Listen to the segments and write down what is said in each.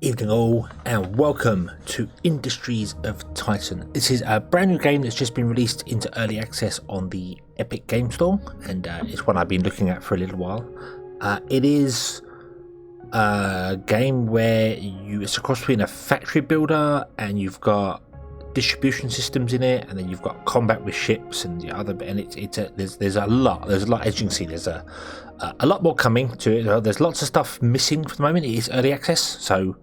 Evening all, and welcome to Industries of Titan. This is a brand new game that's just been released into early access on the Epic Game Store, and it's one I've been looking at for a little while. It is a game where it's a cross between a factory builder and you've got distribution systems in it, and then you've got combat with ships and the other. And there's a lot. As you can see, there's a lot more coming to it. There's lots of stuff missing for the moment. It is early access, so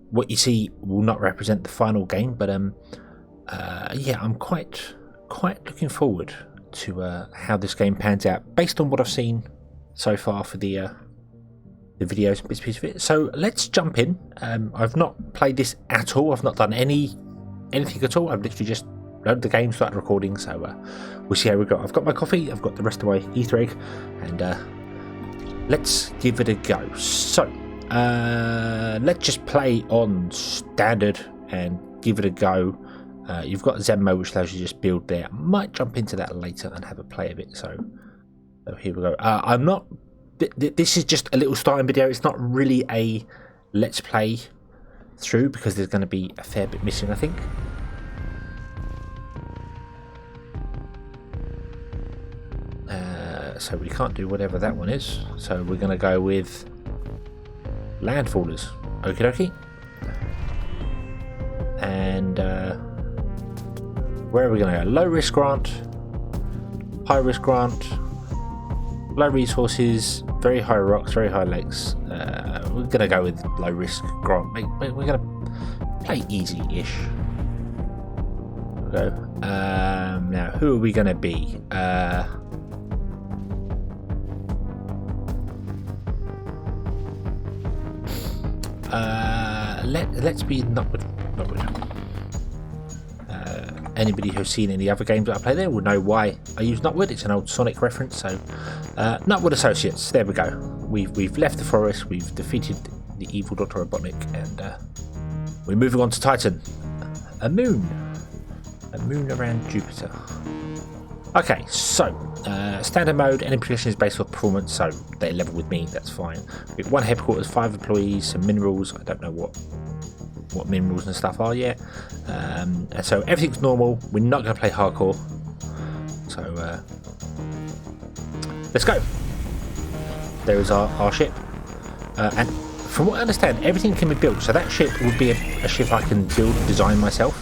what you see will not represent the final game. But yeah, I'm quite looking forward to how this game pans out based on what I've seen so far for the videos and bits and pieces of it. So let's jump in. I've not played this at all. I've not done anything at all. I've literally just loaded the game, started recording, so we'll see how we go. I've got my coffee, I've got the rest of my Easter egg, and let's give it a go. So let's just play on standard and give it a go. You've got Zen mode, which allows you to just build there. I might jump into that later and have a play of it. So here we go. I'm not this is just a little starting video. It's not really a let's play through because there's going to be a fair bit missing, I think. So we can't do whatever that one is, so we're going to go with landfallers. Okie dokie. And where are we going to go? Low risk grant, high risk grant, low resources, very high rocks, very high lakes. We're going to go with low risk grant. We're going to play easy-ish. We'll go. Now, who are we going to be? Let's be Nutwood. Anybody who's seen any other games that I play there will know why I use Nutwood. It's an old Sonic reference. So Nutwood Associates. There we go. We've left the forest. We've defeated the evil Dr. Robotnik, and we're moving on to Titan. A moon around Jupiter. Okay, so standard mode, any progression is based on performance, so they level with me, that's fine. We have 1 headquarters, 5 employees, some minerals. I don't know what minerals and stuff are yet. And so everything's normal. We're not going to play hardcore. So let's go. There is our ship. And from what I understand, everything can be built. So that ship would be a ship I can build and design myself.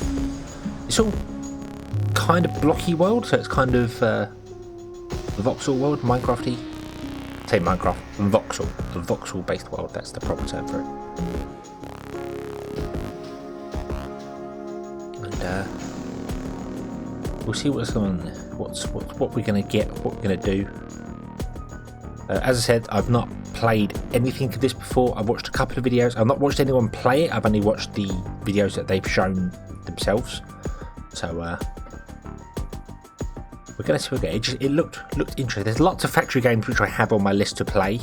It's all kind of blocky world, so it's kind of voxel world, Minecrafty. Say Minecraft, voxel, the voxel based world. That's the proper term for it. And we'll see what's going on. What we're going to get, what we're going to do. As I said, I've not played anything of this before. I've watched a couple of videos. I've not watched anyone play it. I've only watched the videos that they've shown themselves. So we're going to see what we get. It looked interesting. There's lots of factory games which I have on my list to play.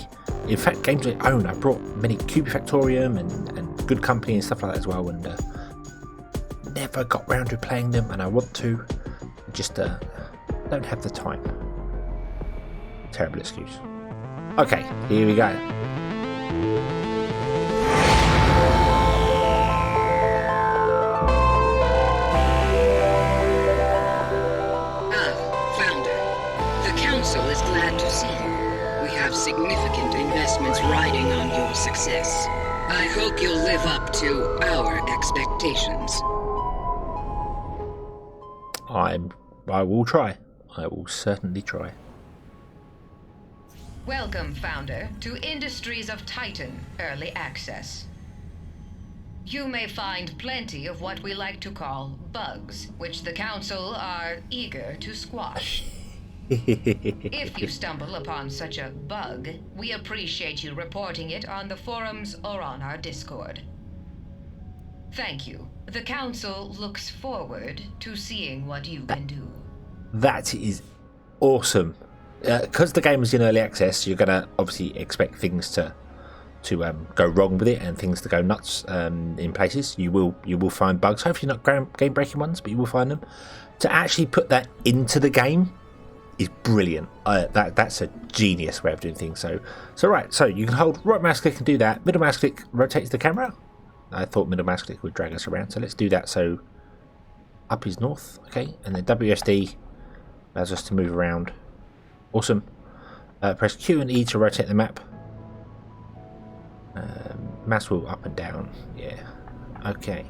In fact, games I own. I brought many Cubifactorium and Good Company and stuff like that as well, and never got round to playing them, and I want to. I just don't have the time. Terrible excuse. Okay, here we go. Is glad to see you. We have significant investments riding on your success. I hope you'll live up to our expectations. I will try. I will certainly try. Welcome, Founder, to Industries of Titan Early Access. You may find plenty of what we like to call bugs, which the Council are eager to squash. If you stumble upon such a bug, we appreciate you reporting it on the forums or on our Discord. Thank you. The Council looks forward to seeing what you can do. That is awesome. Because the game is in early access, you're going to obviously expect things to go wrong with it and things to go nuts in places. You will find bugs. Hopefully not game-breaking ones, but you will find them. To actually put that into the game is brilliant. That's a genius way of doing things. So right, so you can hold right mouse click and do that. Middle mouse click rotates the camera. I thought middle mouse click would drag us around, so let's do that. So up is north, okay, and then WSD allows us to move around. Awesome. Press Q and E to rotate the map. Mouse wheel up and down, yeah, okay.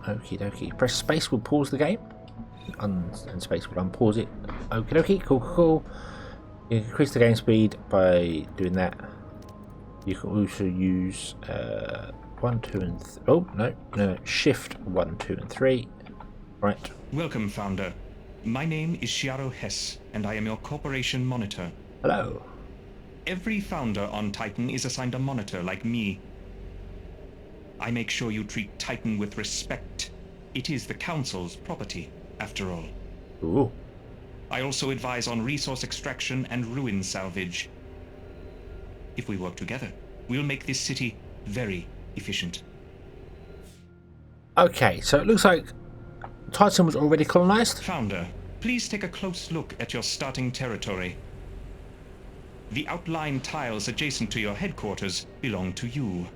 Okie dokie. Press space will pause the game, and space will unpause it. Okie dokie, cool. You can increase the game speed by doing that. You can also use 1, 2, and no, Shift 1, 2, and 3. Right. Welcome, Founder. My name is Shiaro Hess, and I am your corporation monitor. Hello. Every founder on Titan is assigned a monitor like me. I make sure you treat Titan with respect. It is the Council's property, after all. Ooh. I also advise on resource extraction and ruin salvage. If we work together, we'll make this city very efficient. Okay, so it looks like Titan was already colonized. Founder, please take a close look at your starting territory. The outlined tiles adjacent to your headquarters belong to you.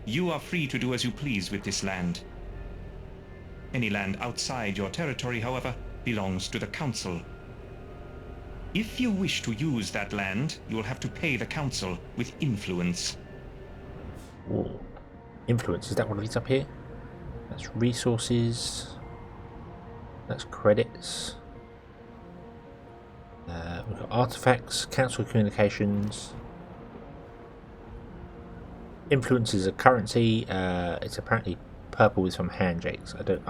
You are free to do as you please with this land. Any land outside your territory, however, belongs to the Council. If you wish to use that land, you will have to pay the Council with influence. Ooh. Influence, is that one of these up here? That's resources. That's credits. We've got artifacts, council communications. Influence is a currency. It's apparently purple with some handshakes. 30.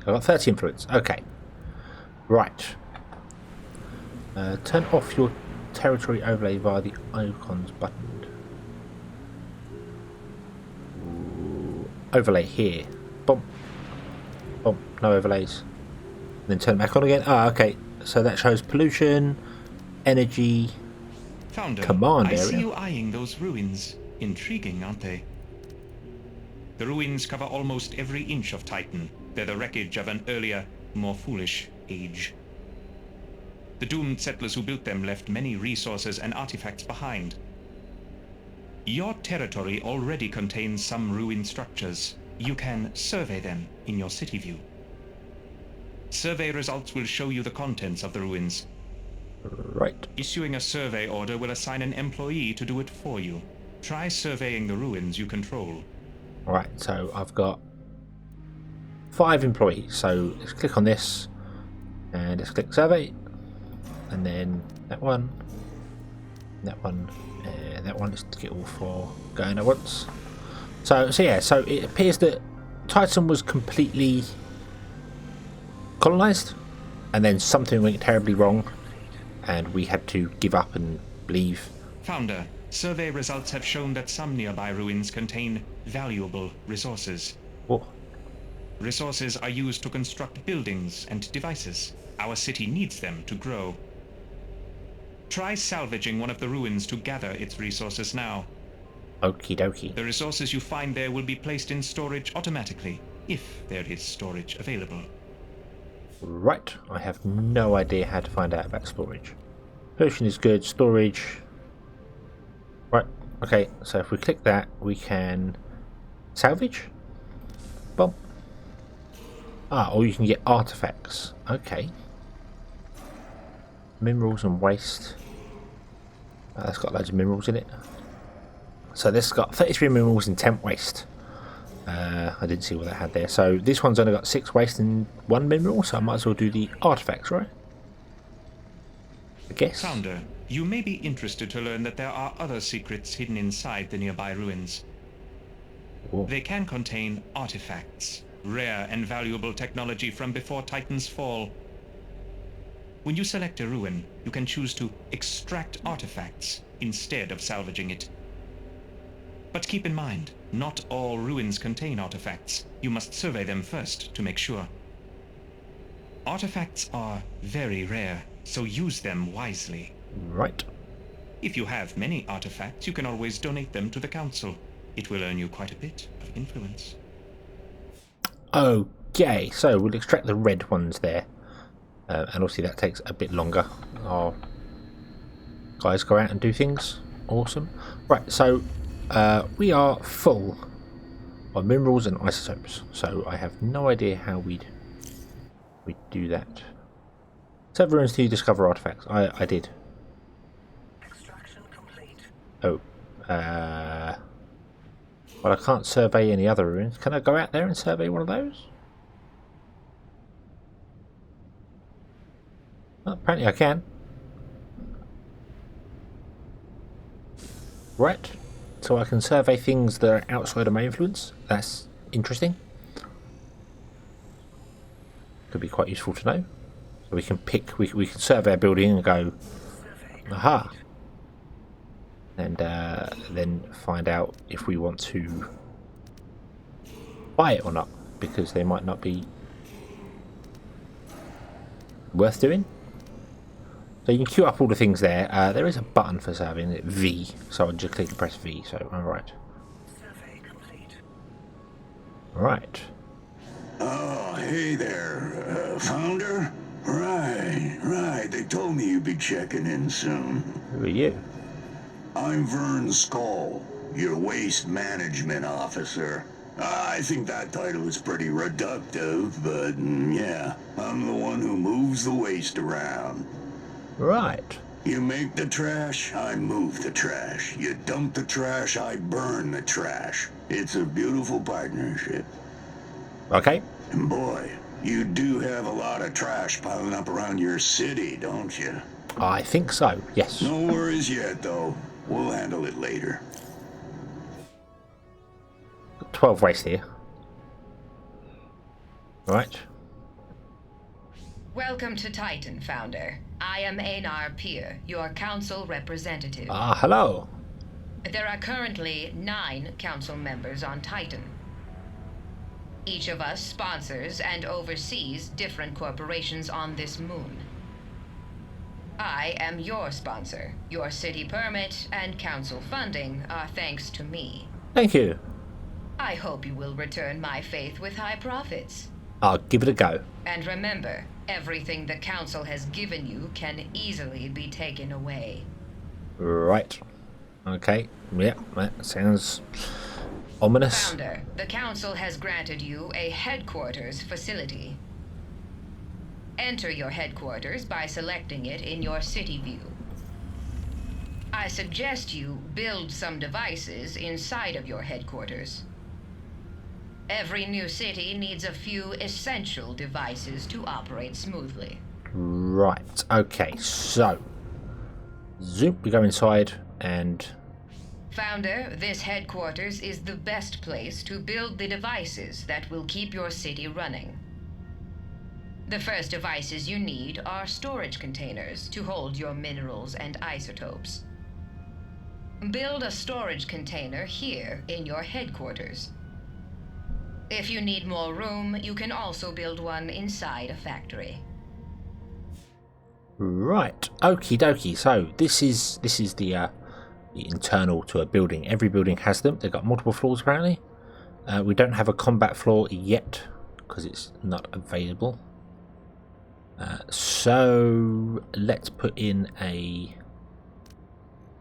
I got 30 influence. Okay. Right. Turn off your territory overlay via the icons button. Ooh. Overlay here. Boom. Boom. No overlays. Then turn it back on again. Okay. So that shows pollution, energy, Founder, command I area. see you eyeing those ruins. Intriguing, aren't they? The ruins cover almost every inch of Titan. They're the wreckage of an earlier, more foolish age. The doomed settlers who built them left many resources and artifacts behind. Your territory already contains some ruined structures. You can survey them in your city view. Survey results will show you the contents of the ruins. Right. Issuing a survey order will assign an employee to do it for you. Try surveying the ruins you control. Alright, so I've got 5 employees. So let's click on this and let's click survey. And then that one, and that one. Let's get all 4 going at once. So yeah, so it appears that Titan was completely colonized, and then something went terribly wrong, and we had to give up and leave. Founder, survey results have shown that some nearby ruins contain valuable resources. Oh, Resources are used to construct buildings and devices. Our city needs them to grow. Try salvaging one of the ruins to gather its resources now. okie dokie. The resources you find there will be placed in storage automatically, if there is storage available. Right, I have no idea how to find out about storage. Pollution is good, storage. Right, okay, so if we click that, we can salvage. Boom. Or you can get artifacts. Okay. Minerals and waste. That's got loads of minerals in it. So this has got 33 minerals and 10 waste. I didn't see what that had there. So this one's only got 6 waste and 1 mineral, so I might as well do the artifacts, right? I guess. Founder, you may be interested to learn that there are other secrets hidden inside the nearby ruins. Whoa. They can contain artifacts, rare and valuable technology from before Titan's fall. When you select a ruin, you can choose to extract artifacts instead of salvaging it. But keep in mind, not all ruins contain artifacts. You must survey them first to make sure. Artifacts are very rare, so use them wisely. Right. If you have many artifacts, you can always donate them to the Council. It will earn you quite a bit of influence. Okay, so we'll extract the red ones there. And obviously that takes a bit longer. Our guys go out and do things. Awesome. Right, so we are full on minerals and isotopes, so I have no idea how we'd do that. Several ruins to discover artifacts. I did. Extraction complete. Oh. Well, I can't survey any other ruins. Can I go out there and survey one of those? Well, apparently I can. Right. So I can survey things that are outside of my influence. That's interesting. Could be quite useful to know. So we can pick, we can survey a building and go, aha, and then find out if we want to buy it or not, because they might not be worth doing. So you can queue up all the things there. There is a button for surveying, V, so I'll just click and press V. So alright. Survey complete. Right. Oh, hey there, Founder? Right. They told me you'd be checking in soon. Who are you? I'm Vern Skull, your waste management officer. I think that title is pretty reductive, but yeah, I'm the one who moves the waste around. Right. You make the trash, I move the trash. You dump the trash, I burn the trash. It's a beautiful partnership. Okay. And boy, you do have a lot of trash piling up around your city, don't you? I think so, yes. No worries yet, though. We'll handle it later. 12 waste here. Right. Welcome to Titan, Founder. I am Einar Pier, your council representative. Ah, hello. There are currently 9 council members on Titan. Each of us sponsors and oversees different corporations on this moon. I am your sponsor. Your city permit and council funding are thanks to me. Thank you. I hope you will return my faith with high profits. I'll give it a go. And remember, everything the council has given you can easily be taken away. Right. Okay. Yeah, that sounds ominous. Founder, the council has granted you a headquarters facility. Enter your headquarters by selecting it in your city view. I suggest you build some devices inside of your headquarters. Every new city needs a few essential devices to operate smoothly. Right. Okay, so zoom, we go inside and Founder, this headquarters is the best place to build the devices that will keep your city running. The first devices you need are storage containers to hold your minerals and isotopes. Build a storage container here in your headquarters. If you need more room, you can also build one inside a factory. right. Okie dokie. So this is the internal to a building. Every building has them. They've got multiple floors apparently. We don't have a combat floor yet because it's not available. So let's put in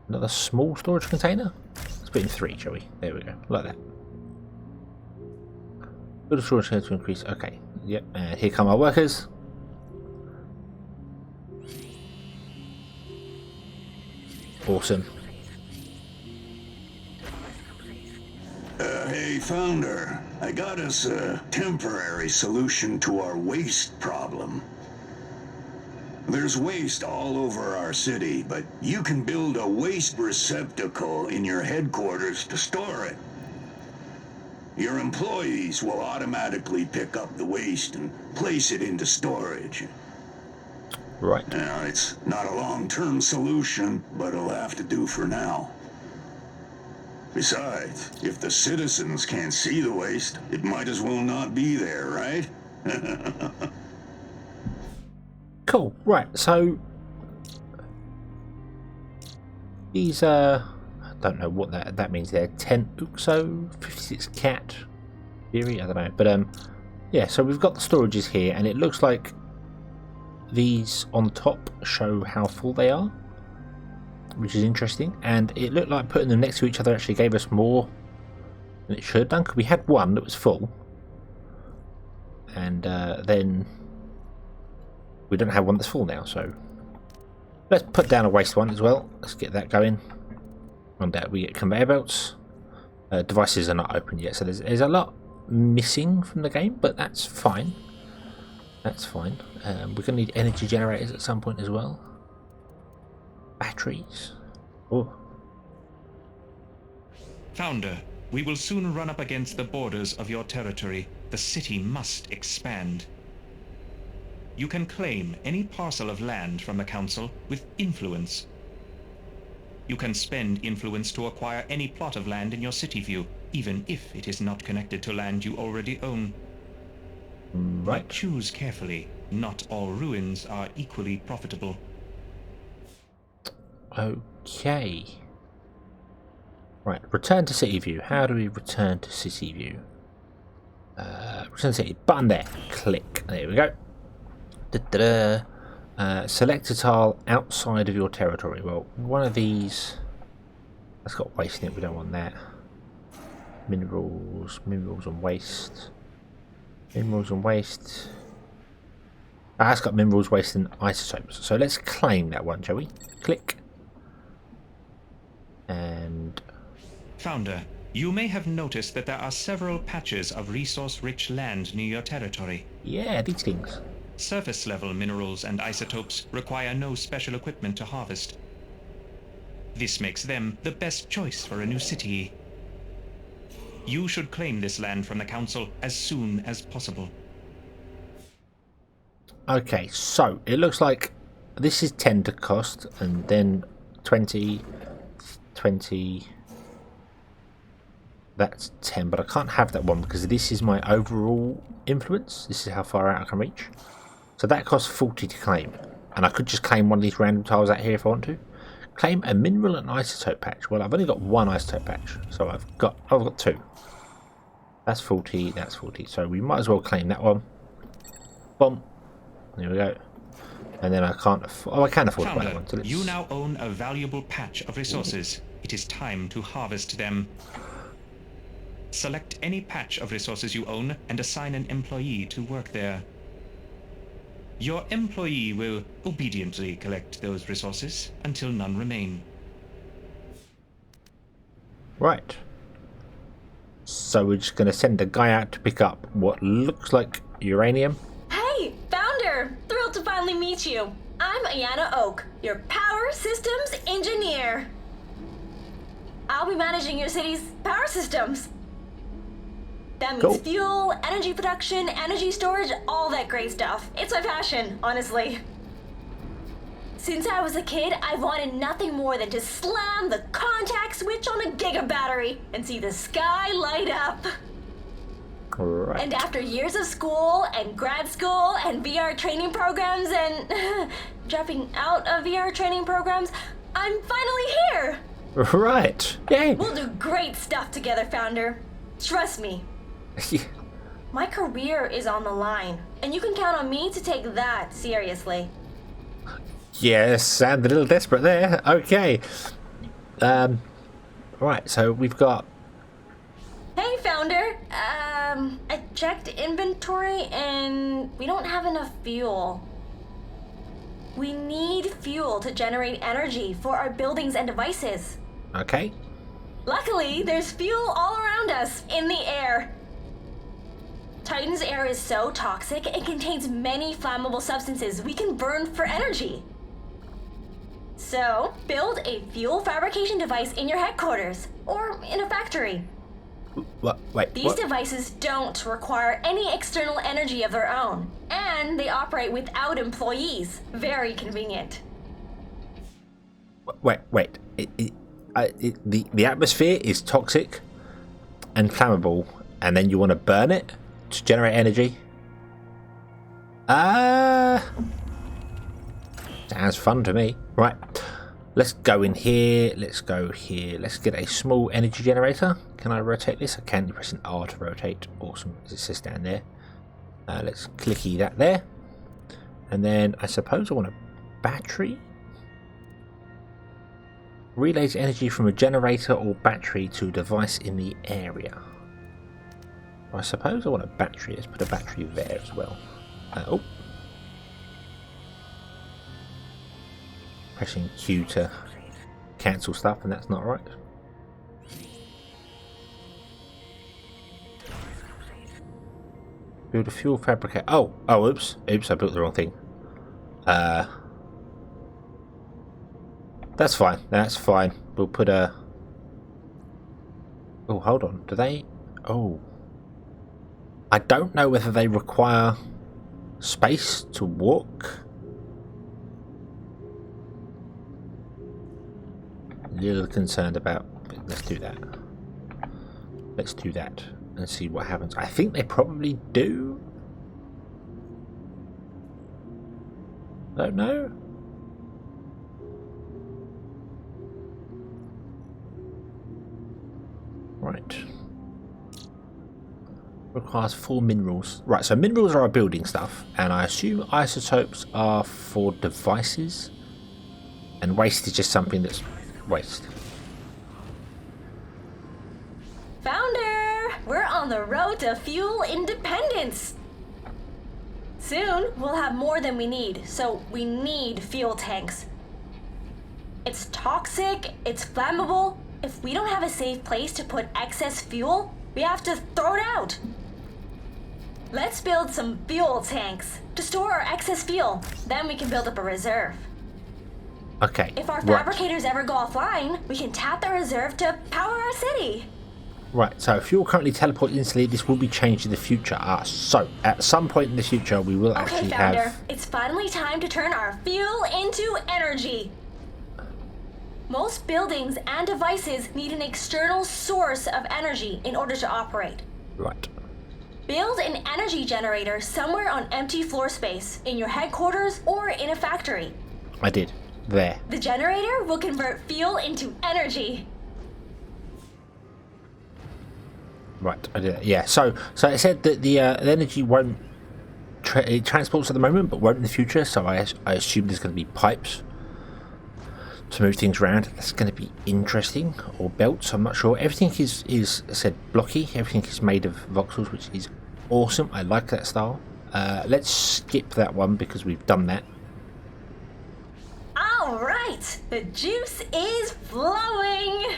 another small storage container. Let's put in 3, shall we? There we go, like that. Build a storage container to increase. Okay, yep. And here come our workers. Awesome. Hey, Founder. I got us a temporary solution to our waste problem. There's waste all over our city, but you can build a waste receptacle in your headquarters to store it. Your employees will automatically pick up the waste and place it into storage. Right. Now, it's not a long-term solution, but it'll have to do for now. Besides, if the citizens can't see the waste, it might as well not be there, right? Cool. Right. So these I don't know what that means there. 10 Uxo, 56 cat theory. I don't know, but yeah. So we've got the storages here, and it looks like these on top show how full they are. which is interesting. And it looked like putting them next to each other actually gave us more than it should have done, because we had one that was full, and then we don't have one that's full now. So let's put down a waste one as well. Let's get that going. On that we get conveyor belts. Devices are not open yet, so there's a lot missing from the game, but that's fine. That's fine. We're going to need energy generators at some point as well. Batteries. Oh. Founder, we will soon run up against the borders of your territory. The city must expand. You can claim any parcel of land from the Council with influence. You can spend influence to acquire any plot of land in your city view, even if it is not connected to land you already own. Right. But choose carefully. Not all ruins are equally profitable. Okay. Right, return to city view. How do we return to city view? Return to city. Button there. Click. There we go. Select a tile outside of your territory. Well, one of these that's got waste in it. We don't want that. Minerals and waste. Minerals and waste. That's got minerals, waste, and isotopes. So let's claim that one, shall we? Click. And Founder, you may have noticed that there are several patches of resource-rich land near your territory. yeah, these things. Surface-level minerals and isotopes require no special equipment to harvest. This makes them the best choice for a new city. You should claim this land from the Council as soon as possible. Okay, so it looks like this is 10 to cost, and then 20, that's 10, but I can't have that one because this is my overall influence. This is how far out I can reach. So that costs 40 to claim, and I could just claim one of these random tiles out here if I want to. Claim a mineral and isotope patch. Well, I've only got one isotope patch, so I've got two. That's 40, that's 40, so we might as well claim that one. Boom. There we go. And then I can't afford... Oh, I can afford Founder, that one. So let's... you now own a valuable patch of resources. It is time to harvest them. Select any patch of resources you own and assign an employee to work there. Your employee will obediently collect those resources until none remain. Right. So we're just going to send a guy out to pick up what looks like uranium. Hey, Founder! Thrilled to finally meet you. I'm Ayana Oak, your power systems engineer. I'll be managing your city's power systems. That means Cool. fuel, energy production, energy storage, all that great stuff. It's my passion, honestly. Since I was a kid, I've wanted nothing more than to slam the contact switch on a giga battery and see the sky light up. Right. And after years of school and grad school and VR training programs and dropping out of VR training programs, I'm finally here. Right. Yay. We'll do great stuff together, Founder. Trust me. My career is on the line, and you can count on me to take that seriously. Yes, sound a little desperate there. Okay. Right, so we've got... Hey, Founder. I checked inventory, and we don't have enough fuel. We need fuel to generate energy for our buildings and devices. Okay. Luckily, there's fuel all around us, in the air. Titan's air is so toxic, it contains many flammable substances we can burn for energy. So, build a fuel fabrication device in your headquarters, or in a factory. What? Wait, These what? devices don't require any external energy of their own, and they operate without employees. Very convenient. Wait. The atmosphere is toxic and flammable, and then you want to burn it to generate energy? Sounds fun to me. Right, let's go in here. Let's go here. Let's get a small energy generator. Can I rotate this? I can. You press an R to rotate. Awesome. It says down there. Let's clicky that there. And then I suppose I want a battery. Relays energy from a generator or battery to a device in the area. I suppose I want a battery. Let's put a battery there as well. Oh. Pressing Q to cancel stuff, and that's not right. Build a fuel fabricator. Oh, oops, I built the wrong thing. That's fine. We'll put a. Oh, hold on. Do they? Oh, I don't know whether they require space to walk. A little concerned about. Let's do that. Let's do that and see what happens. I think they probably do. Don't know. Right. Requires 4 minerals. Right, so minerals are our building stuff, and I assume isotopes are for devices, and waste is just something that's waste. Founder! We're on the road to fuel independence! Soon, we'll have more than we need, so we need fuel tanks. It's toxic, it's flammable. If we don't have a safe place to put excess fuel, we have to throw it out. Let's build some fuel tanks to store our excess fuel. Then we can build up a reserve. Okay. If our fabricators ever go offline, we can tap the reserve to power our city. Right, so fuel currently teleports instantly. This will be changed in the future. So at some point in the future, we will actually Founder, have. it's finally time to turn our fuel into energy. Most buildings and devices need an external source of energy in order to operate. Right. Build an energy generator somewhere on empty floor space, in your headquarters or in a factory. I did. There. The generator will convert fuel into energy. Right, I did that. Yeah, so it said that the energy won't it transports at the moment, but won't in the future. So I assume there's going to be pipes to move things around. That's going to be interesting, or belts. I'm not sure. Everything is said blocky. Everything is made of voxels, which is awesome. I like that style. Let's skip that one because we've done that. All right, the juice is flowing.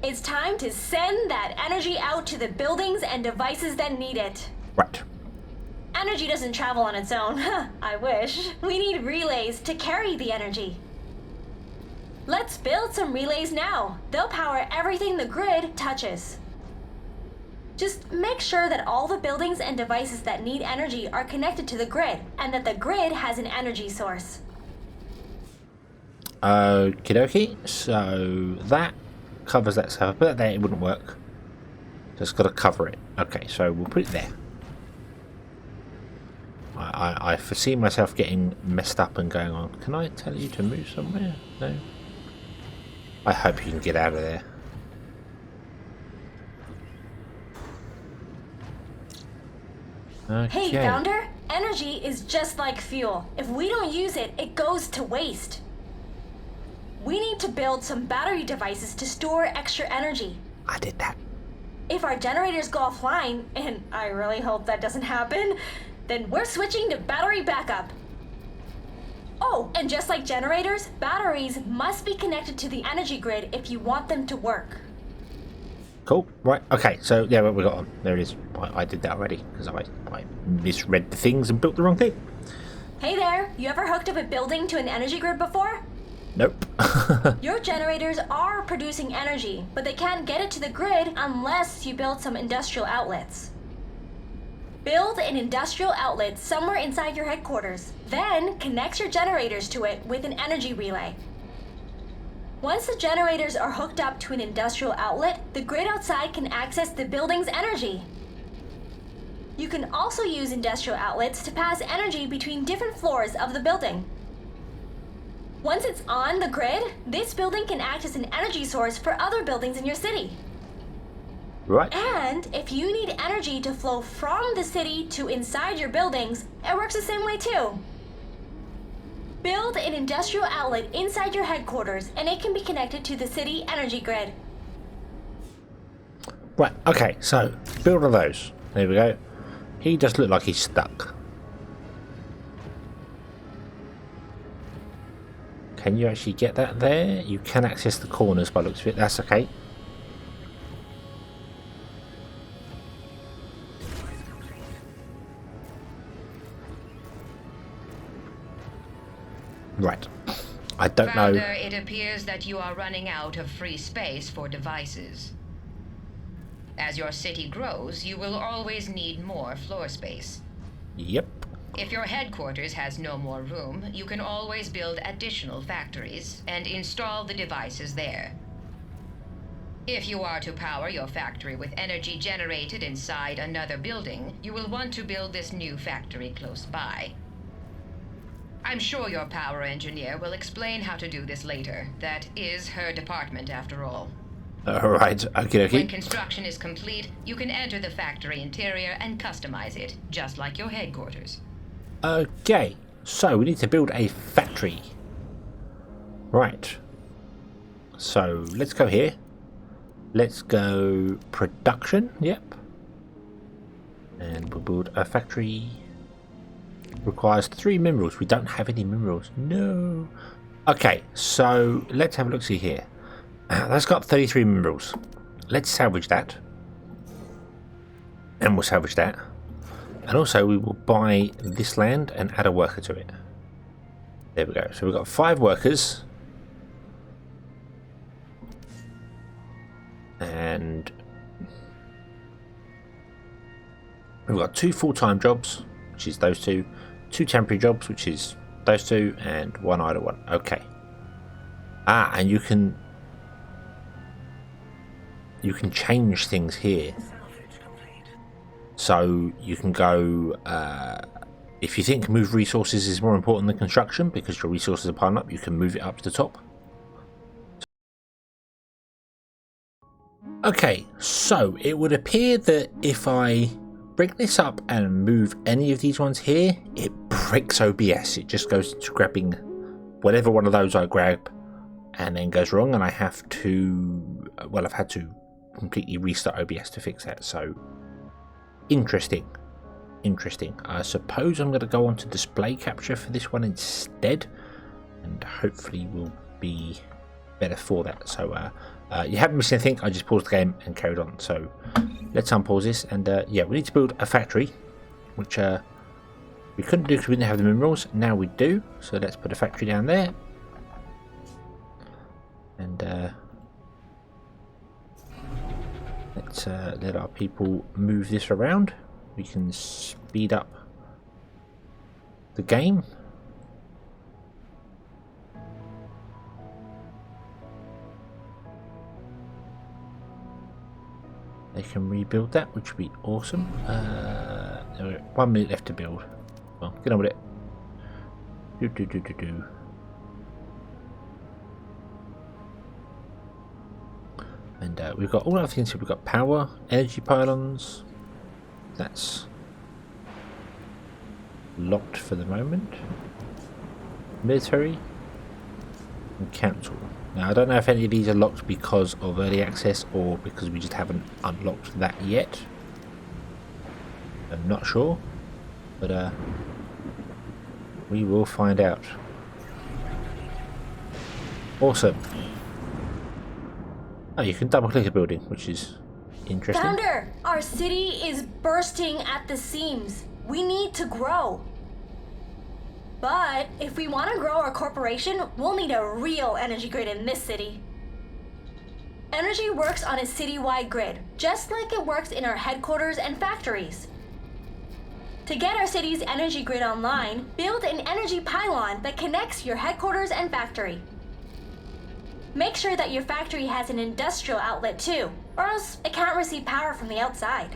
It's time to send that energy out to the buildings and devices that need it. Right. Energy doesn't travel on its own. I wish. We need relays to carry the energy. Let's build some relays now. They'll power everything the grid touches. Just make sure that all the buildings and devices that need energy are connected to the grid, and that the grid has an energy source. Okie dokie. So that covers that stuff. Put that there, it wouldn't work. Just got to cover it. Okay, so we'll put it there. I foresee myself getting messed up and going on. Can I tell you to move somewhere? No. I hope you can get out of there. Okay. Hey, Founder, energy is just like fuel. If we don't use it, it goes to waste. We need to build some battery devices to store extra energy. I did that. If our generators go offline, and I really hope that doesn't happen, then we're switching to battery backup. Oh, and just like generators, batteries must be connected to the energy grid if you want them to work. Cool. Right. Okay. So yeah, what we got on there it is. I did that already because I misread the things and built the wrong thing. Hey there, you ever hooked up a building to an energy grid before? Nope. Your generators are producing energy, but they can't get it to the grid unless you build some industrial outlets. Build an industrial outlet somewhere inside your headquarters. Then connect your generators to it with an energy relay. Once the generators are hooked up to an industrial outlet, the grid outside can access the building's energy. You can also use industrial outlets to pass energy between different floors of the building. Once it's on the grid, this building can act as an energy source for other buildings in your city. Right. And if you need energy to flow from the city to inside your buildings, it works the same way too. Build an industrial outlet inside your headquarters, and it can be connected to the city energy grid. Right, okay, so build one of those. There we go. He does look like he's stuck. Can you actually get that there? You can access the corners by the looks of it. That's okay. Right. I don't know. Founder, it appears that you are running out of free space for devices. As your city grows, you will always need more floor space. Yep. If your headquarters has no more room, you can always build additional factories and install the devices there. If you are to power your factory with energy generated inside another building, you will want to build this new factory close by. I'm sure your power engineer will explain how to do this later. That is her department, after all. Alright, okay. When construction is complete, you can enter the factory interior and customize it, just like your headquarters. Okay, so we need to build a factory. Right. So let's go here. Let's go production, yep. And we'll build a factory. Requires 3 minerals. We don't have any minerals. No. Okay, so let's have a look see here. That's got 33 minerals. Let's salvage that. And we'll salvage that. And also we will buy this land and add a worker to it. There we go. So we've got 5 workers. And we've got 2 full-time jobs, which is those 2. 2 temporary jobs, which is those 2, and 1 idle one. Okay. And you can change things here. So you can go, if you think move resources is more important than construction because your resources are piling up, you can move it up to the top. Okay, so it would appear that if I bring this up and move any of these ones here, it breaks OBS. It just goes to grabbing whatever one of those I grab and then goes wrong, and I have to, well, I've had to completely restart OBS to fix that. So interesting. I suppose I'm going to go on to display capture for this one instead, and hopefully will be better for that. So you haven't missed anything. I just paused the game and carried on. So let's unpause this, and yeah, we need to build a factory, which we couldn't do because we didn't have the minerals. Now we do, so let's put a factory down there, and let's let our people move this around. We can speed up the game. They can rebuild that, which would be awesome. 1 minute left to build. Well, get on with it. Do. And we've got all our things here. We've got power, energy pylons. That's locked for the moment. Military and council. Now I don't know if any of these are locked because of early access or because we just haven't unlocked that yet. I'm not sure, but we will find out. Awesome. Oh, you can double click a building, which is interesting. Founder, our city is bursting at the seams. We need to grow. But if we want to grow our corporation, we'll need a real energy grid in this city. Energy works on a citywide grid, just like it works in our headquarters and factories. To get our city's energy grid online, build an energy pylon that connects your headquarters and factory. Make sure that your factory has an industrial outlet too, or else it can't receive power from the outside.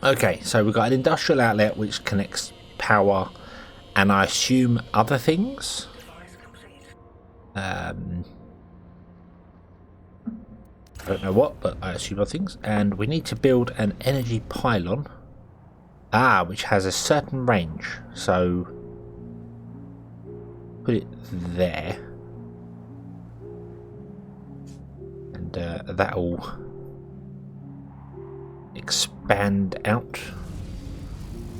Okay, so we've got an industrial outlet which connects power and I assume other things. I don't know what, but I assume other things. And we need to build an energy pylon. Ah, which has a certain range. So put it there. And that'll expand out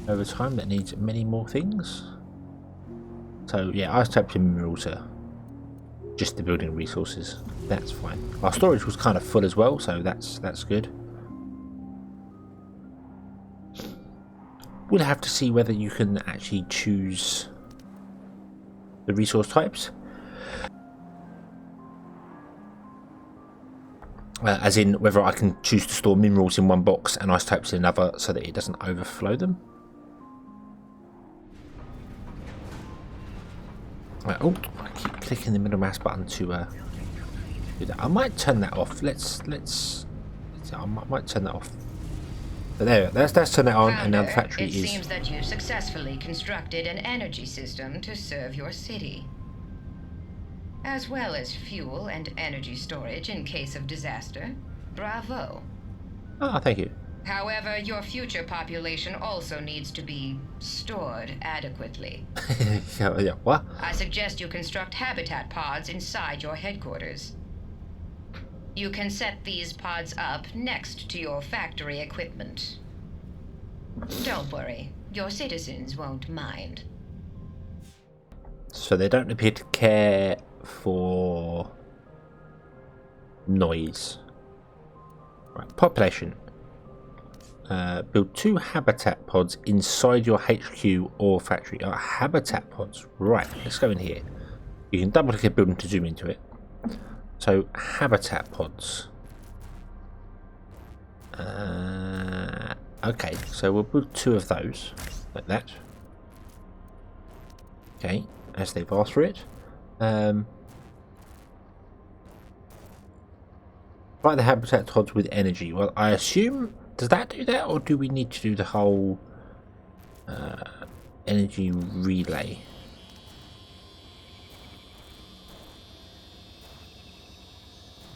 over time. That needs many more things. So yeah, isotopes and minerals are just the building resources. That's fine. Our storage was kind of full as well, so that's good. We'll have to see whether you can actually choose the resource types. As in whether I can choose to store minerals in one box and isotopes in another so that it doesn't overflow them. Oh, I keep clicking the middle mouse button to do that. I might turn that off. I might turn that off. But there, let's turn that on, and now the factory it is... seems that you successfully constructed an energy system to serve your city, as well as fuel and energy storage in case of disaster. Bravo. Ah, thank you. However, your future population also needs to be stored adequately. Yeah, what? I suggest you construct habitat pods inside your headquarters. You can set these pods up next to your factory equipment. Don't worry, your citizens won't mind. So they don't appear to care for noise. Right, population. Build 2 habitat pods inside your HQ or factory. Habitat pods. Right, let's go in here. You can double click a building to zoom into it. So, habitat pods. Okay, so we'll build 2 of those, like that. Okay, as they've asked for it. Write the habitat pods with energy. Well, I assume... Does that do that, or do we need to do the whole energy relay?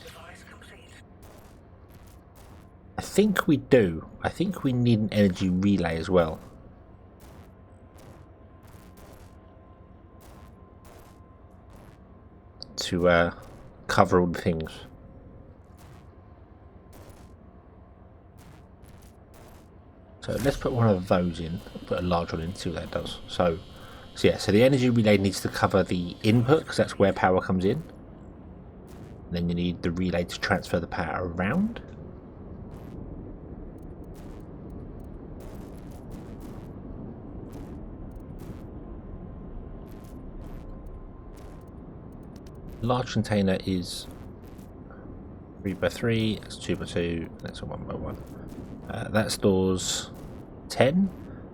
Device complete. I think we do. I think we need an energy relay as well. To cover all the things. So let's put one of those in. Put a large one in, see what that does. So yeah, so the energy relay needs to cover the input because that's where power comes in. And then you need the relay to transfer the power around. Large container is 3x3, that's 2x2, that's a 1x1. That stores 10,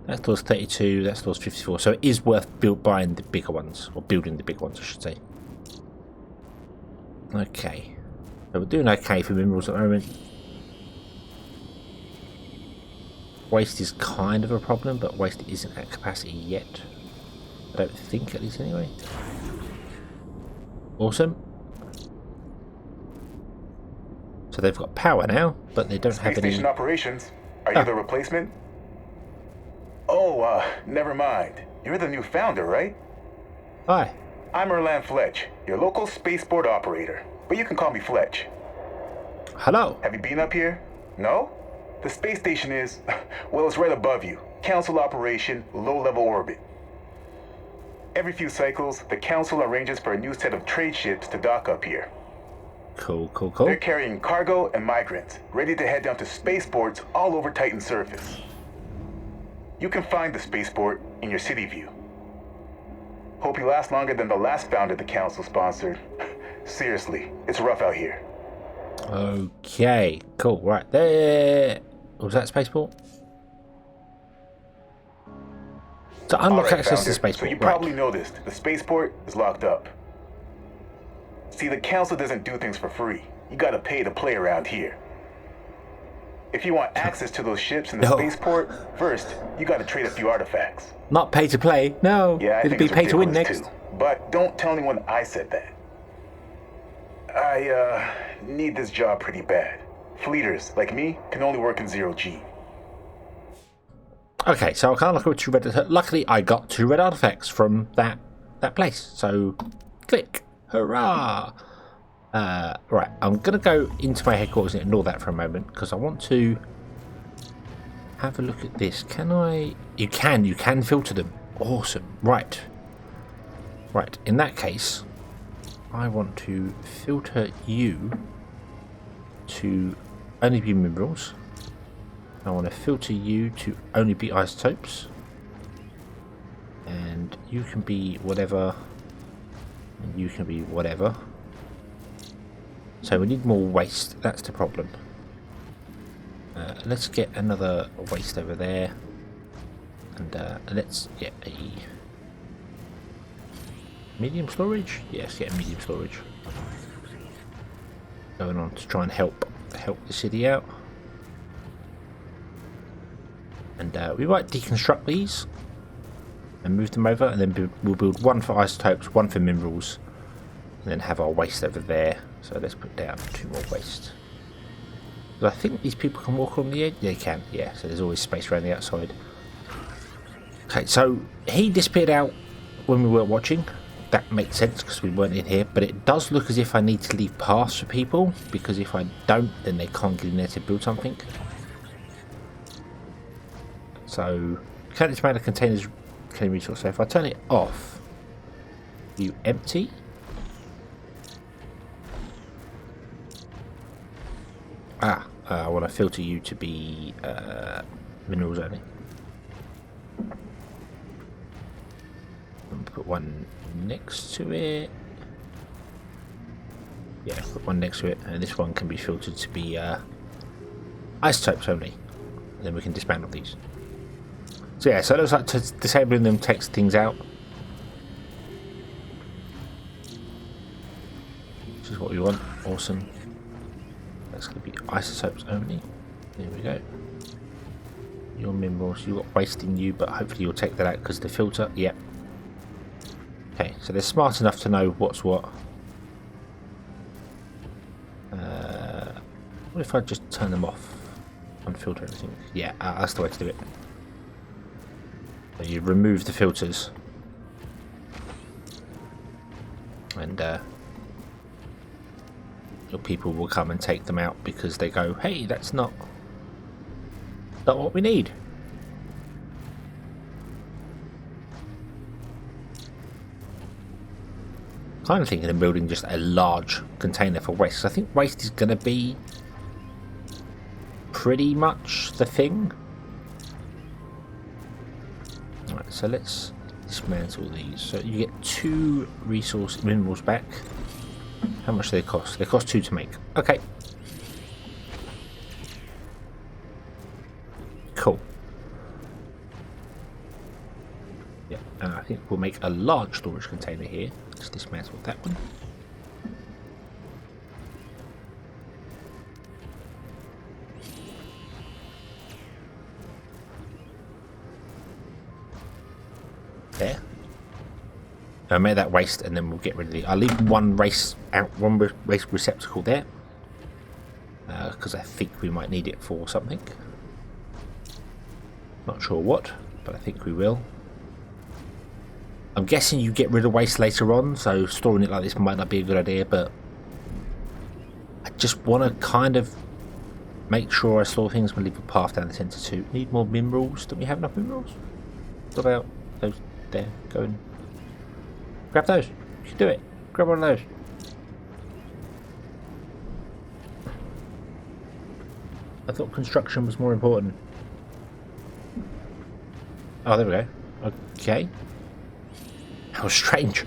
that stores 32, that stores 54. So it is worth buying the bigger ones, or building the big ones, I should say. Okay, so we're doing okay for minerals at the moment. Waste is kind of a problem, but waste isn't at capacity yet. I don't think, at least anyway. Awesome. So they've got power now, but they don't have any... Space station operations. Are you the replacement? Oh, never mind. You're the new founder, right? Hi. I'm Erlan Fletch, your local spaceport operator. But you can call me Fletch. Hello. Have you been up here? No? The space station is... well, it's right above you. Council operation, low-level orbit. Every few cycles, the Council arranges for a new set of trade ships to dock up here. Cool. They're carrying cargo and migrants, ready to head down to spaceports all over Titan's surface. You can find the spaceport in your city view. Hope you last longer than the last founder the Council sponsored. Seriously, it's rough out here. Okay, cool. Right there. Was that spaceport? To unlock access to the spaceport. So you probably noticed the spaceport is locked up. See, the Council doesn't do things for free. You gotta pay to play around here. If you want access to those ships in the spaceport, first, you gotta trade a few artifacts. Not pay to play, no. Yeah, It'll be pay to win next. Too. But don't tell anyone I said that. I, need this job pretty bad. Fleeters, like me, can only work in 0G. Okay, so I can't look at 2 red. Luckily, I got 2 red artifacts from that place. So, click. Hurrah! Right, I'm going to go into my headquarters and ignore that for a moment because I want to have a look at this. Can I? You can filter them. Awesome. Right. Right, in that case, I want to filter you to only be minerals. I want to filter you to only be isotopes. And you can be whatever. And you can be whatever. So we need more waste. That's the problem. Let's get another waste over there. And let's get a medium storage. Yes, get a medium storage. Going on to try and help the city out. And we might deconstruct these and move them over, and then we'll build 1 for isotopes, 1 for minerals, and then have our waste over there. So let's put down 2 more waste. I think these people can walk on the edge. They can, yeah. So there's always space around the outside. Okay, so he disappeared out when we weren't watching. That makes sense because we weren't in here. But it does look as if I need to leave paths for people, because if I don't, then they can't get in there to build something. So current amount of containers can resource. So if I turn it off, you empty. I want to filter you to be minerals only. And put 1 next to it. Yeah, put 1 next to it, and this one can be filtered to be isotopes only. And then we can dismantle these. So yeah, so it looks like disabling them takes things out. Which is what we want. Awesome. That's going to be isotopes only. There we go. Your minerals, you've got waste in you, but hopefully you'll take that out because of the filter. Yep. Okay, so they're smart enough to know what's what. What if I just turn them off? Unfilter everything. Yeah, that's the way to do it. So you remove the filters. And your people will come and take them out because they go, hey, that's not what we need. Kind of thinking of building just a large container for waste. I think waste is going to be pretty much the thing. Alright, so let's dismantle these. So you get 2 minerals back. How much do they cost? They cost 2 to make. Okay. Cool. Yeah, I think we'll make a large storage container here. Let's dismantle that one. There. I'll make that waste, and then we'll get rid of the. I'll leave one waste receptacle there because I think we might need it for something. Not sure what, but I think we will. I'm guessing you get rid of waste later on, so storing it like this might not be a good idea, but I just want to kind of make sure I store things and leave a path down the centre too. Need more minerals? Don't we have enough minerals? What about those there? Go and grab those. You should do it. Grab one of those. I thought construction was more important. Oh, there we go. Okay. How strange.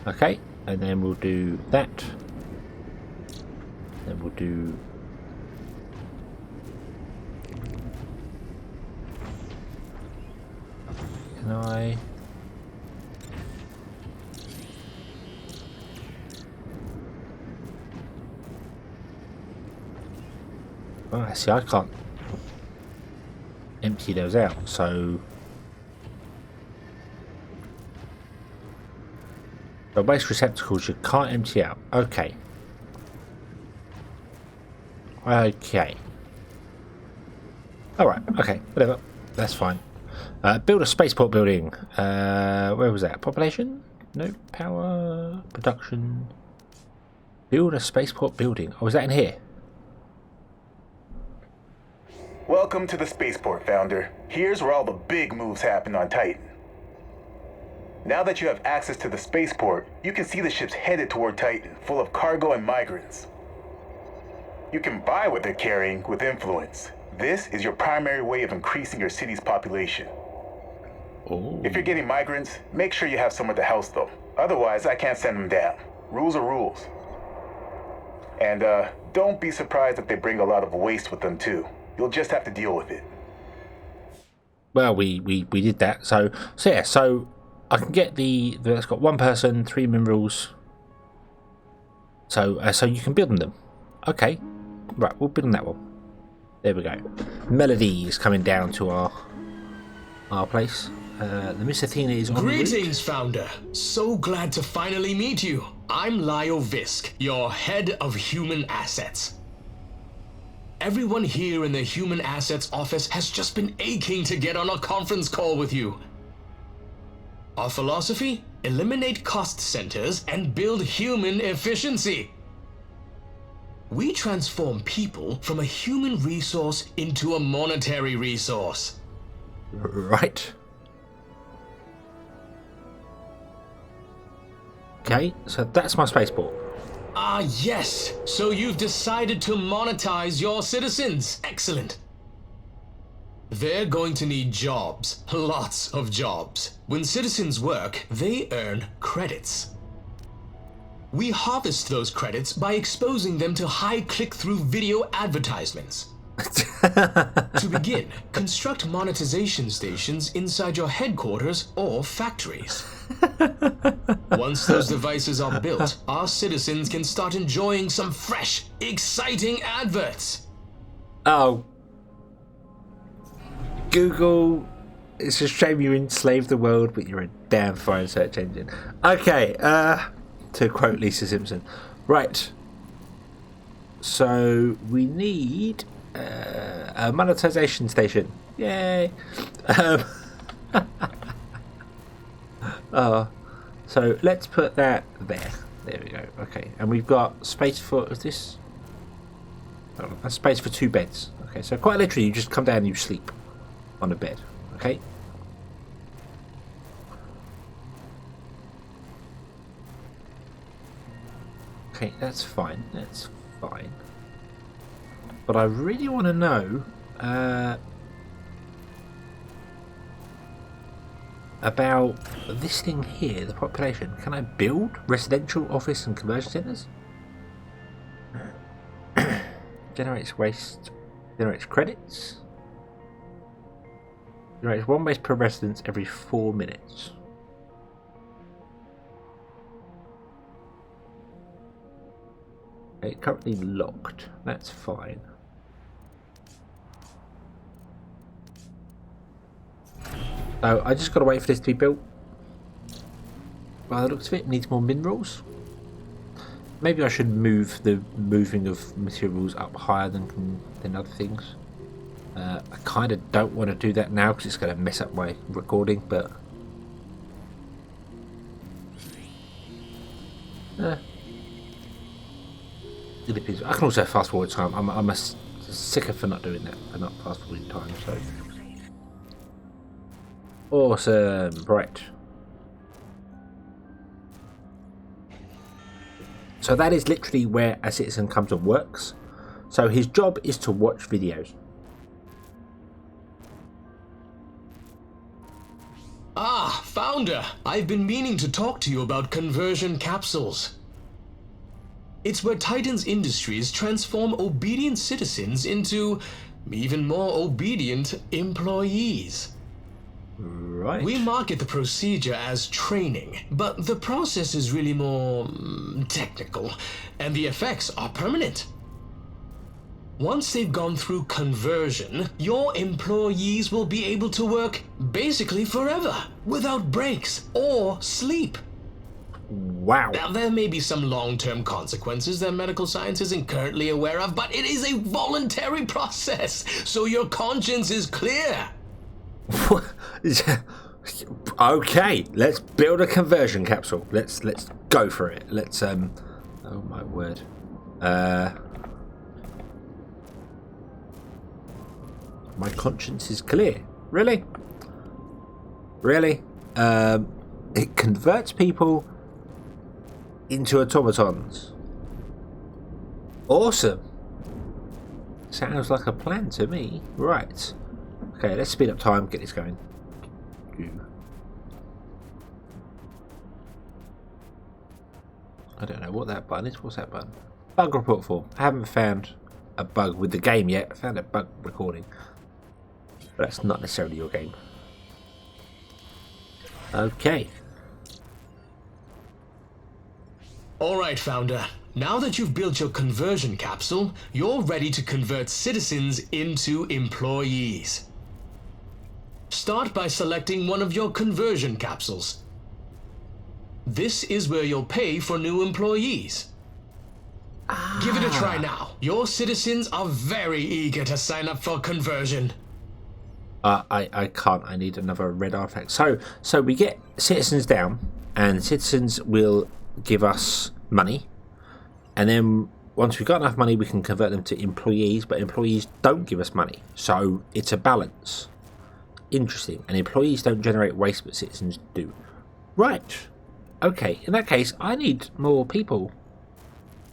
Okay, and then we'll do that. Then we'll do can I oh, see, I can't empty those out, so The waste receptacles you can't empty out. Okay. Okay. Alright, okay, whatever. That's fine. Build a spaceport building. Where was that? Population? No. Power. Production. Build a spaceport building. Oh, is that in here? Welcome to the spaceport, Founder. Here's where all the big moves happen on Titan. Now that you have access to the spaceport, you can see the ships headed toward Titan, full of cargo and migrants. You can buy what they're carrying with influence. This is your primary way of increasing your city's population. Oh. If you're getting migrants, make sure you have somewhere to house them. Otherwise, I can't send them down. Rules are rules. And don't be surprised if they bring a lot of waste with them too. You'll just have to deal with it. Well, we did that. So yeah, so I can get that's got one person, 3 minerals. So you can build them. Okay. Right, we'll build on that one. There we go. Melody is coming down to our place. The Miss Athena is on Greetings, Founder. So glad to finally meet you. I'm Lyle Visk, your head of human assets. Everyone here in the human assets office has just been aching to get on a conference call with you. Our philosophy? Eliminate cost centers and build human efficiency. We transform people from a human resource into a monetary resource. Right. Okay, so that's my spaceport. Ah, yes. So you've decided to monetize your citizens. Excellent. They're going to need jobs. Lots of jobs. When citizens work, they earn credits. We harvest those credits by exposing them to high click-through video advertisements. To begin, construct monetization stations inside your headquarters or factories. Once those devices are built, our citizens can start enjoying some fresh, exciting adverts. Oh. Google, it's a shame you enslaved the world, but you're a damn fine search engine. Okay, to quote Lisa Simpson. Right. So we need a monetization station. Yay. So let's put that there. There we go. Okay, and we've got space for this. Oh, that's space for 2 beds. Okay, so quite literally, you just come down and you sleep on a bed. Okay. Okay, that's fine. That's fine. But I really want to know about this thing here, the population. Can I build residential, office and conversion centres? Generates waste, generates credits, generates 1 waste per residence every 4 minutes. Okay, currently locked, that's fine. So I just gotta wait for this to be built. By the looks of it, needs more minerals. Maybe I should move the moving of materials up higher than other things. I kind of don't want to do that now because it's going to mess up my recording, but it depends. I can also fast forward time. I'm a sicker for not doing that, for not fast forwarding time. So awesome, right. So that is literally where a citizen comes and works. So his job is to watch videos. Ah, Founder, I've been meaning to talk to you about conversion capsules. It's where Titan's Industries transform obedient citizens into even more obedient employees. Right. We market the procedure as training, but the process is really more technical, and the effects are permanent. Once they've gone through conversion, your employees will be able to work basically forever, without breaks or sleep. Wow. Now, there may be some long-term consequences that medical science isn't currently aware of, but it is a voluntary process, so your conscience is clear. Okay, let's build a conversion capsule. Let's go for it. Let's oh my word. My conscience is clear. Really? Really? It converts people into automatons. Awesome. Sounds like a plan to me. Right. Okay, let's speed up time, get this going. I don't know what that button is. What's that button? Bug report form. I haven't found a bug with the game yet. I found a bug recording. But that's not necessarily your game. Okay. Alright, Founder. Now that you've built your conversion capsule, you're ready to convert citizens into employees. Start by selecting one of your conversion capsules. This is where you'll pay for new employees. Give it a try now. Your citizens are very eager to sign up for conversion. I can't. I need another red artifact. So we get citizens down, and citizens will give us money, and then once we've got enough money, we can convert them to employees. But employees don't give us money, so it's a balance. Interesting. And employees don't generate waste, but citizens do. Right. Okay. In that case, I need more people.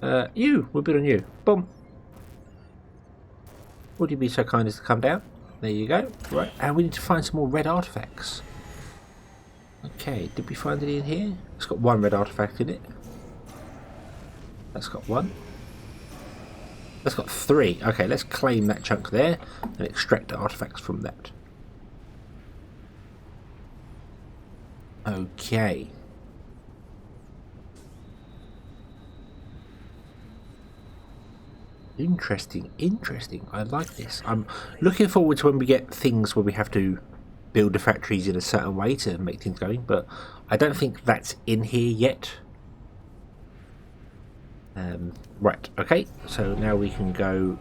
We'll build on you. Boom. Would you be so kind as to come down? There you go. Right, and we need to find some more red artifacts. Okay, did we find any in here? It's got one red artifact in it. That's got one. That's got 3. Okay, let's claim that chunk there and extract the artifacts from that. Okay. Interesting, interesting. I like this. I'm looking forward to when we get things where we have to build the factories in a certain way to make things going, but I don't think that's in here yet. Right, okay, so now we can go...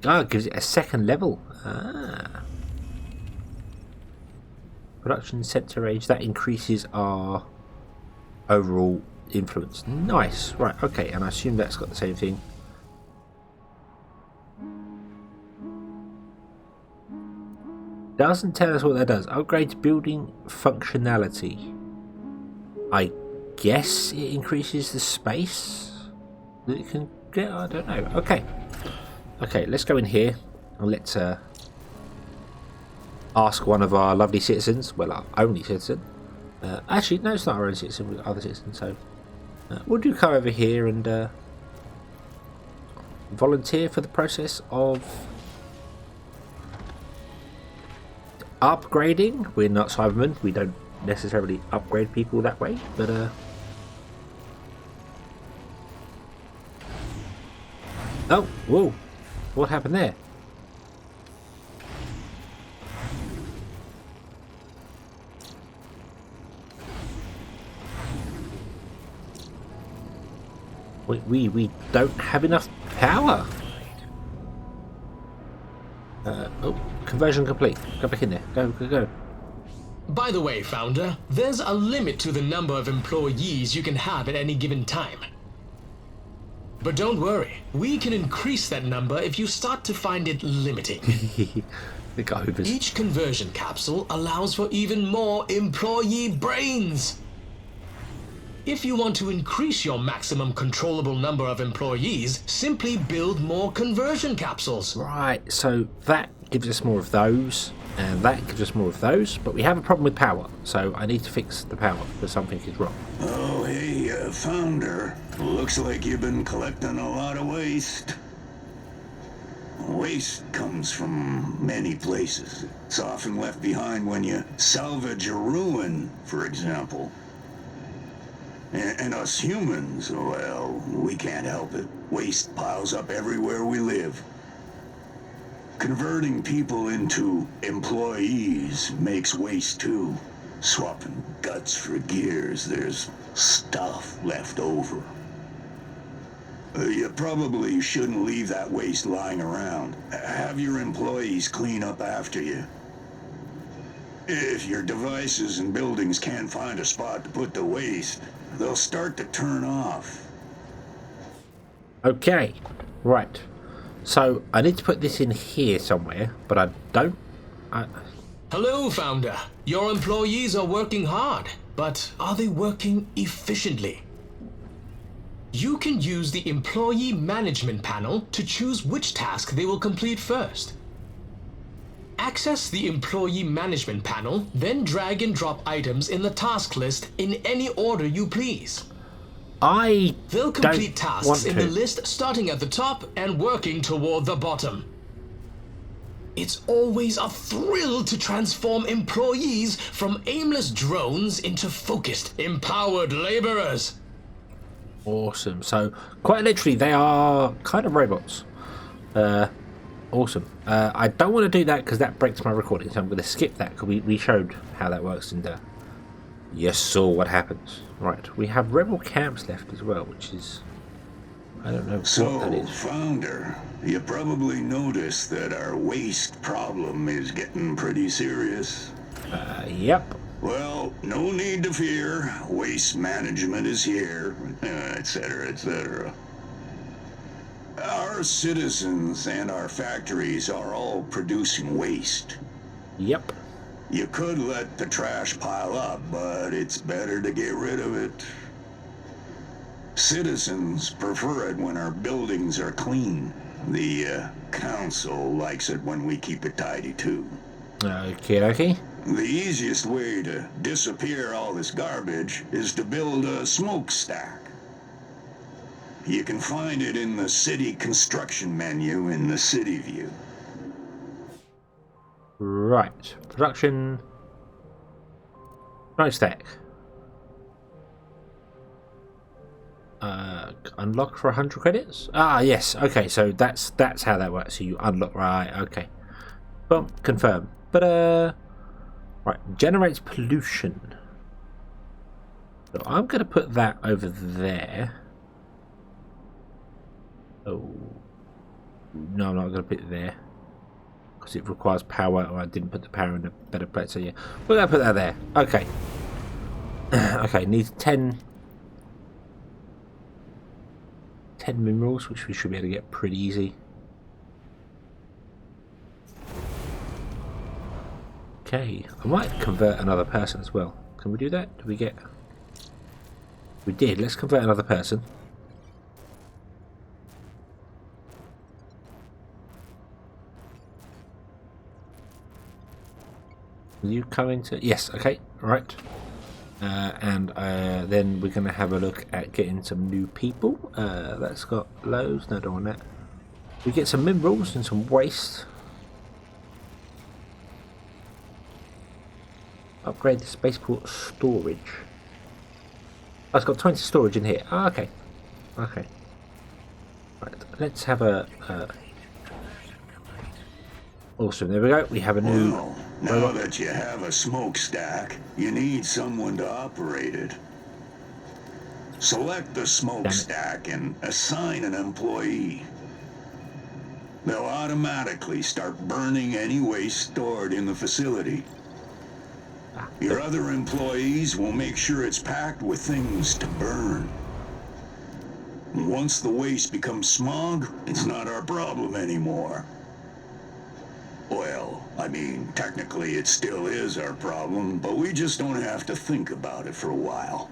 it gives it a second level. Production center age, that increases our overall influence. Nice. Right, okay, and I assume that's got the same thing. Doesn't tell us what that does. Upgrades building functionality. I guess it increases the space that it can get. I don't know. Okay. Okay, let's go in here and let's ask one of our lovely citizens, well, our only citizen. Actually, no, it's not our own citizen, we've got other citizens, so we'll do come over here and volunteer for the process of upgrading. We're not Cybermen, we don't necessarily upgrade people that way, but oh, whoa, what happened there? We don't have enough power. Oh, conversion complete. Go back in there. Go. By the way, Founder, there's a limit to the number of employees you can have at any given time. But don't worry, we can increase that number if you start to find it limiting. The guy who was... Each conversion capsule allows for even more employee brains. If you want to increase your maximum controllable number of employees, simply build more conversion capsules. Right, so that gives us more of those, and that gives us more of those, but we have a problem with power, so I need to fix the power, because something is wrong. Oh, hey, Founder. Looks like you've been collecting a lot of waste. Waste comes from many places. It's often left behind when you salvage a ruin, for example. And us humans, well, we can't help it. Waste piles up everywhere we live. Converting people into employees makes waste too. Swapping guts for gears, there's stuff left over. You probably shouldn't leave that waste lying around. Have your employees clean up after you. If your devices and buildings can't find a spot to put the waste, they'll start to turn off. Okay, right. So I need to put this in here somewhere, but I don't. Hello, Founder. Your employees are working hard, but are they working efficiently? You can use the Employee Management panel to choose which task they will complete first. Access the Employee Management panel, then drag and drop items in the task list in any order you please. They'll complete tasks in the list starting at the top and working toward the bottom. It's always a thrill to transform employees from aimless drones into focused, empowered laborers. Awesome. So, quite literally, they are kind of robots. Awesome. I don't want to do that because that breaks my recording, so I'm going to skip that because we showed how that works and you saw what happens. Right, we have rebel camps left as well, which is... I don't know what that is. Founder, you probably noticed that our waste problem is getting pretty serious. Yep. Well, no need to fear. Waste management is here, etc., etc. Our citizens and our factories are all producing waste. Yep. You could let the trash pile up, but it's better to get rid of it. Citizens prefer it when our buildings are clean. The council likes it when we keep it tidy too. Okay. The easiest way to disappear all this garbage is to build a smokestack. You can find it in the city construction menu in the city view. Right. Production. Smokestack. Unlock for 100 credits? Ah, yes. Okay, so that's how that works. So you unlock, right? Okay. Well, confirm. But right, generates pollution. So I'm going to put that over there. Oh no, I'm not going to put it there because it requires power. Or I didn't put the power in a better place. So yeah, we're going to put that there. Okay. Okay, needs 10 minerals, which we should be able to get pretty easy. Okay, I might convert another person as well. Can we do that? Did we get... We did. Let's convert another person. Will you come into... Yes, okay, right. And then we're going to have a look at getting some new people. That's got loads. No, don't want that. We get some minerals and some waste. Upgrade the spaceport storage. Oh, it's got 20 storage in here. Oh, okay. Okay. Right, let's have a... Awesome, there we go. We have a new... Well, now that you have a smokestack, you need someone to operate it. Select the smokestack and assign an employee. They'll automatically start burning any waste stored in the facility. Your other employees will make sure it's packed with things to burn. Once the waste becomes smog, it's not our problem anymore. Well, I mean, technically it still is our problem, but we just don't have to think about it for a while.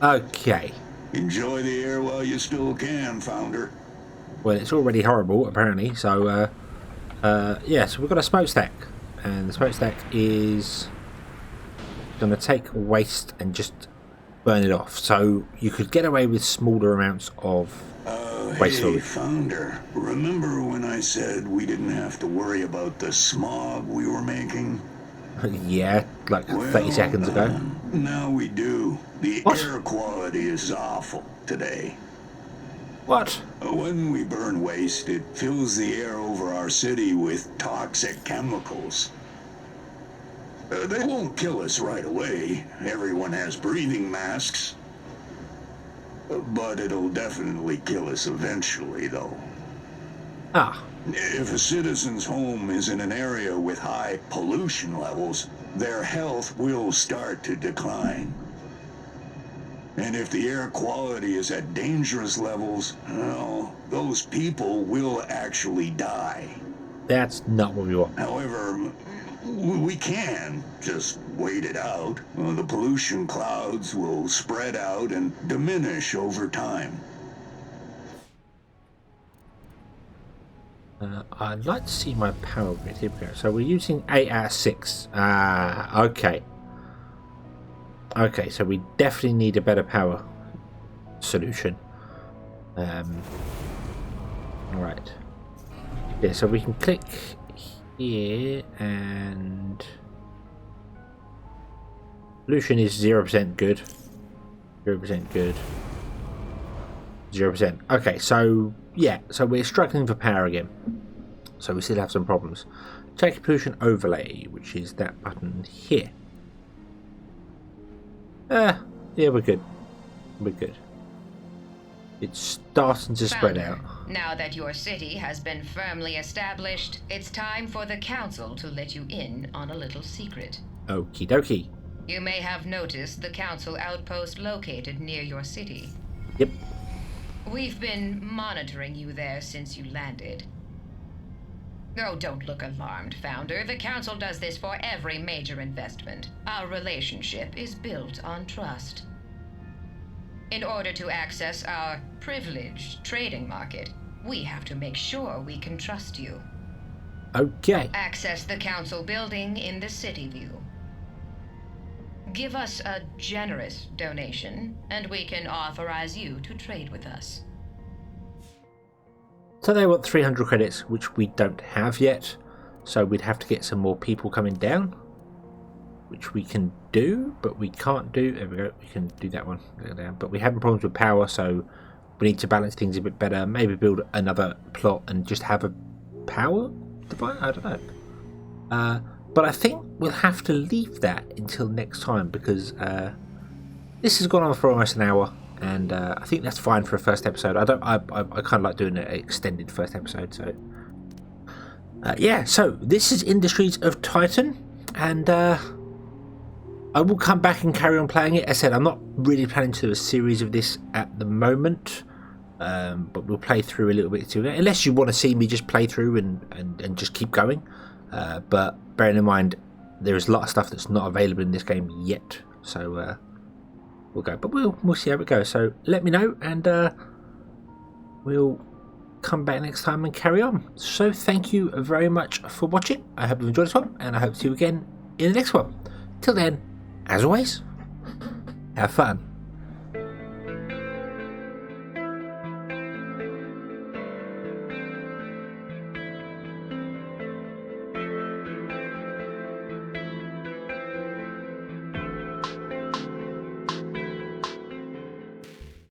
Okay. Enjoy the air while you still can, Founder. Well, it's already horrible, apparently, so, yeah, so we've got a smokestack. And the smokestack is going to take waste and just burn it off. So you could get away with smaller amounts of waste storage. Hey, Founder, remember when I said we didn't have to worry about the smog we were making? Yeah, like 30 seconds ago. Now we do. The What? air quality is awful today. What? When we burn waste, it fills the air over our city with toxic chemicals. They won't kill us right away. Everyone has breathing masks. But it'll definitely kill us eventually, though. Ah. If a citizen's home is in an area with high pollution levels, their health will start to decline. And if the air quality is at dangerous levels, well, those people will actually die. That's not what we want. However, we can just wait it out. The pollution clouds will spread out and diminish over time. I'd like to see my power grid. Here we go. So we're using 8 out of 6. Okay. Okay, so we definitely need a better power solution. Alright. Yeah, so we can click here and solution is 0% good. 0% good. 0%. Okay, so yeah, so we're struggling for power again. So we still have some problems. Take pollution overlay, which is that button here. Yeah, we're good. We're good. It's starting to spread out. Now that your city has been firmly established, it's time for the council to let you in on a little secret. Okie dokie. You may have noticed the council outpost located near your city. Yep. We've been monitoring you there since you landed. Oh, don't look alarmed, Founder. The Council does this for every major investment. Our relationship is built on trust. In order to access our privileged trading market, we have to make sure we can trust you. Okay. Access the Council building in the City View. Give us a generous donation, and we can authorize you to trade with us. So they want 300 credits, which we don't have yet. So we'd have to get some more people coming down, which we can do, but we can't do. There we go. We can do that one. Go down. But we're having problems with power, so we need to balance things a bit better. Maybe build another plot and just have a power device. I don't know. But I think we'll have to leave that until next time because this has gone on for almost an hour. And I think that's fine for a first episode. I kind of like doing an extended first episode. So yeah. So this is Industries of Titan, and I will come back and carry on playing it. As I said, I'm not really planning to do a series of this at the moment, but we'll play through a little bit too. Unless you want to see me just play through and just keep going. But bearing in mind, there is a lot of stuff that's not available in this game yet. So. We'll go, but we'll see how it goes. So let me know, and we'll come back next time and carry on. So thank you very much for watching. I hope you enjoyed this one, and I hope to see you again in the next one. Till then, as always, have fun.